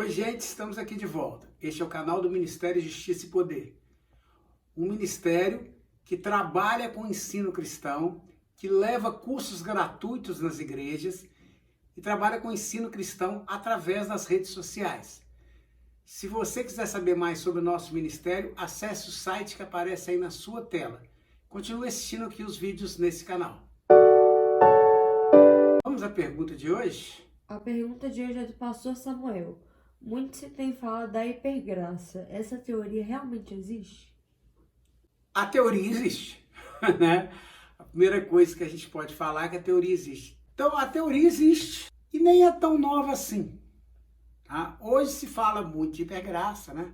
Oi, gente, estamos aqui de volta. Este é o canal do Ministério Justiça e Poder. Um ministério que trabalha com o ensino cristão, que leva cursos gratuitos nas igrejas e trabalha com o ensino cristão através das redes sociais. Se você quiser saber mais sobre o nosso ministério, acesse o site que aparece aí na sua tela. Continue assistindo aqui os vídeos nesse canal. Vamos à pergunta de hoje? A pergunta de hoje é do pastor Samuel. Muito se tem falado da hipergraça. Essa teoria realmente existe? A teoria existe, né? A primeira coisa que a gente pode falar é que a teoria existe. Então, a teoria existe e nem é tão nova assim. Tá? Hoje se fala muito de hipergraça, né?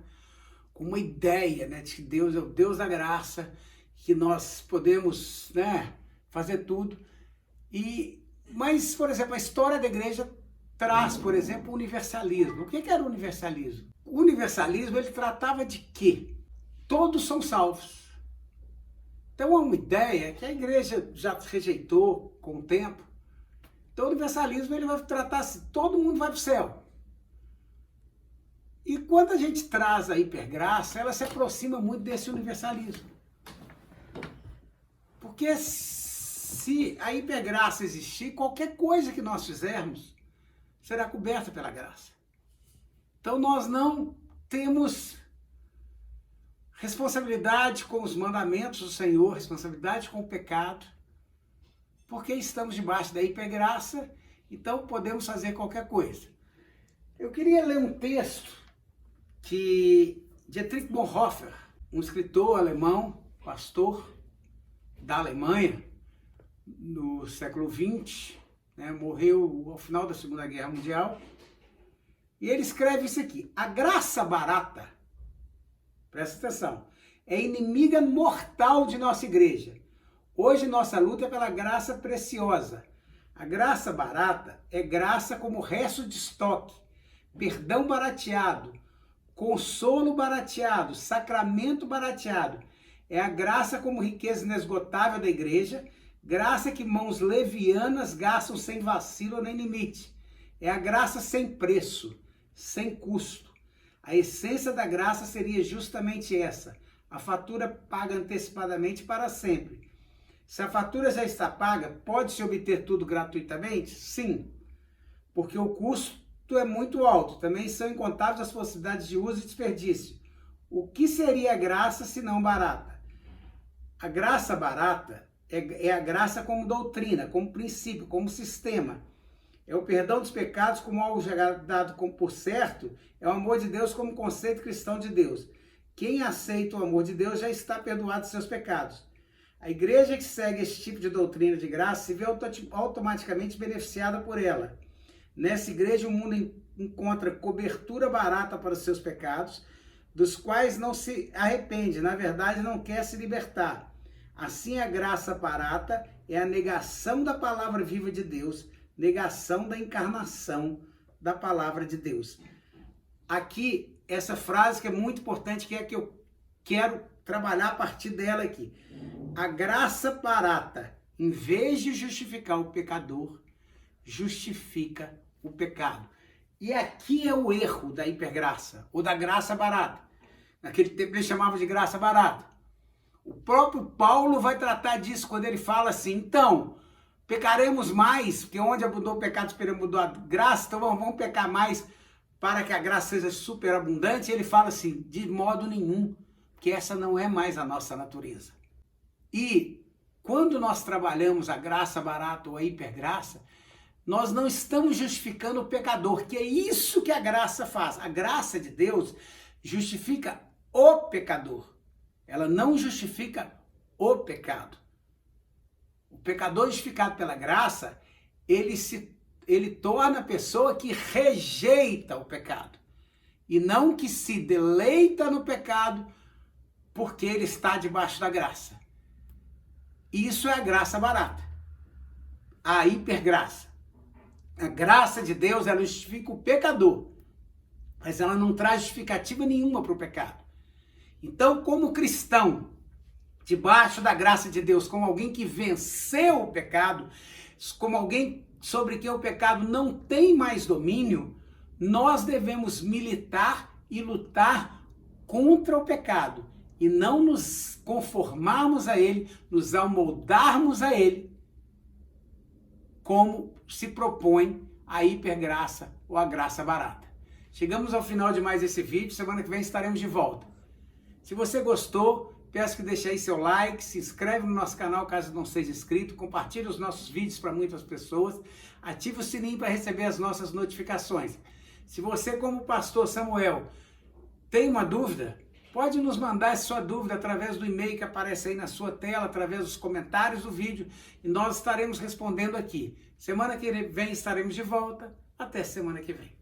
Com uma ideia, né, de que Deus é o Deus da graça, que nós podemos, né, fazer tudo. Mas, por exemplo, a história da igreja traz, por exemplo, o universalismo. O que era o universalismo? O universalismo, ele tratava de quê? Todos são salvos. Então, é uma ideia que a igreja já rejeitou com o tempo. Então, o universalismo, ele vai tratar assim, todo mundo vai para o céu. E quando a gente traz a hipergraça, ela se aproxima muito desse universalismo. Porque se a hipergraça existir, qualquer coisa que nós fizermos será coberta pela graça. Então nós não temos responsabilidade com os mandamentos do Senhor, responsabilidade com o pecado, porque estamos debaixo da hipergraça, então podemos fazer qualquer coisa. Eu queria ler um texto que Dietrich Bonhoeffer, um escritor alemão, pastor da Alemanha, no século XX, né, morreu ao final da Segunda Guerra Mundial, e ele escreve isso aqui: a graça barata, presta atenção, é inimiga mortal de nossa igreja. Hoje nossa luta é pela graça preciosa. A graça barata é graça como resto de estoque, perdão barateado, consolo barateado, sacramento barateado. É a graça como riqueza inesgotável da igreja, graça que mãos levianas gastam sem vacilo nem limite. É a graça sem preço, sem custo. A essência da graça seria justamente essa: a fatura paga antecipadamente para sempre. Se a fatura já está paga, pode-se obter tudo gratuitamente? Sim, porque o custo é muito alto. Também são incontáveis as possibilidades de uso e desperdício. O que seria a graça se não barata? A graça barata é a graça como doutrina, como princípio, como sistema. É o perdão dos pecados como algo já dado por certo, é o amor de Deus como conceito cristão de Deus. Quem aceita o amor de Deus já está perdoado dos seus pecados. A igreja que segue esse tipo de doutrina de graça se vê automaticamente beneficiada por ela. Nessa igreja o mundo encontra cobertura barata para os seus pecados, dos quais não se arrepende, na verdade não quer se libertar. Assim, a graça barata é a negação da palavra viva de Deus, negação da encarnação da palavra de Deus. Aqui, essa frase que é muito importante, que é que eu quero trabalhar a partir dela aqui. A graça barata, em vez de justificar o pecador, justifica o pecado. E aqui é o erro da hipergraça, ou da graça barata. Naquele tempo ele chamava de graça barata. O próprio Paulo vai tratar disso quando ele fala assim: então, pecaremos mais, porque onde abundou o pecado, superabundou a graça, então vamos pecar mais para que a graça seja superabundante. E ele fala assim: de modo nenhum, porque essa não é mais a nossa natureza. E quando nós trabalhamos a graça barata ou a hipergraça, nós não estamos justificando o pecador, que é isso que a graça faz. A graça de Deus justifica o pecador. Ela não justifica o pecado. O pecador justificado pela graça, ele torna a pessoa que rejeita o pecado. E não que se deleita no pecado porque ele está debaixo da graça. Isso é a graça barata. A hipergraça. A graça de Deus, ela justifica o pecador, mas ela não traz justificativa nenhuma para o pecado. Então, como cristão, debaixo da graça de Deus, como alguém que venceu o pecado, como alguém sobre quem o pecado não tem mais domínio, nós devemos militar e lutar contra o pecado e não nos conformarmos a ele, nos amoldarmos a ele, como se propõe a hipergraça ou a graça barata. Chegamos ao final de mais esse vídeo, semana que vem estaremos de volta. Se você gostou, peço que deixe aí seu like, se inscreve no nosso canal caso não seja inscrito, compartilhe os nossos vídeos para muitas pessoas, ative o sininho para receber as nossas notificações. Se você, como pastor Samuel, tem uma dúvida, pode nos mandar sua dúvida através do e-mail que aparece aí na sua tela, através dos comentários do vídeo, e nós estaremos respondendo aqui. Semana que vem estaremos de volta. Até semana que vem.